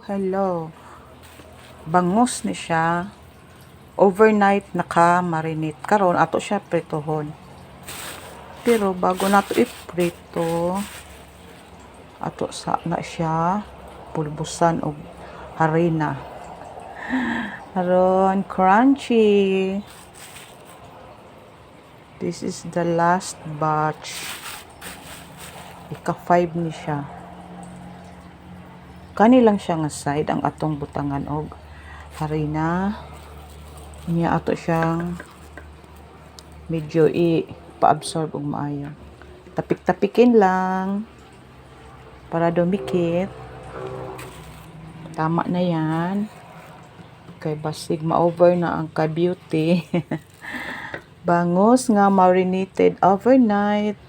Hello. Bangus ni siya. Overnight naka-marinate. Karon ato siya pritohon. Pero bago nato iprito, ato sa na siya pulbusan og harina. Aron crunchy. This is the last batch. Ika-5 ni siya. Kani lang siya nga side ang atong butangan og harina. Niya ato siyang medyo i-pa-absorb og maayo. Tapik-tapikin lang para dumikit. Tama na yan. Kay basig ma-over na ang ka-beauty. Bangus nga marinated overnight.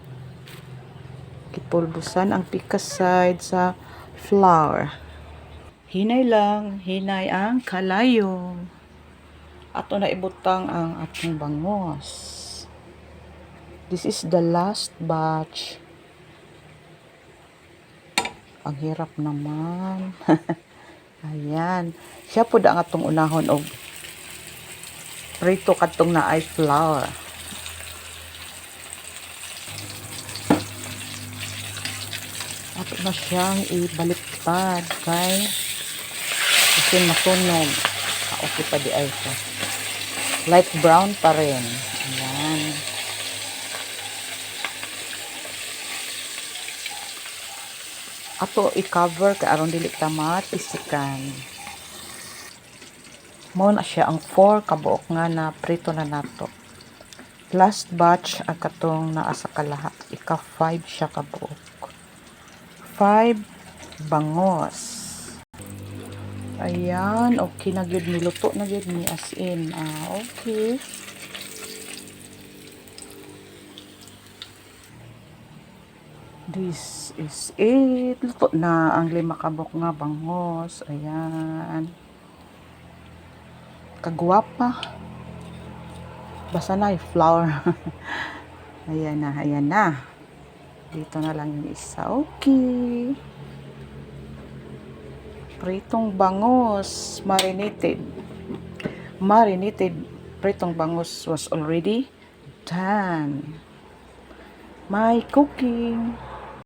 Kipulbusan ang pika side sa flour. Hinay lang, hinay ang kalayo. Ato na ibutang ang atong bangus. This is the last batch. Ang hirap naman. Ayan. Siya po ang atong unahon og prito katong na ay flour. Ato na siyang ibaliktad kay kasi matunog. Okay pa di ay siya. Light brown pa rin. Ayan. Ato i-cover kay aron dili ta matisikan. Mo na siya ang 4 kabuok nga na prito na nato. Last batch ang katong naa sa kalaha. Ika-5 siya kabuok. 5 bangos. Ayan, okay na gyud niluto na gyud ni as in. Okay. This is it. Luto na ang 5 kabok nga bangos. Ayan. Kagwapa. Basta na flour. Ayan na, ayan na. Dito na lang yung isa. Okay. Pritong bangus, marinated. Pritong bangus was already done. My cooking.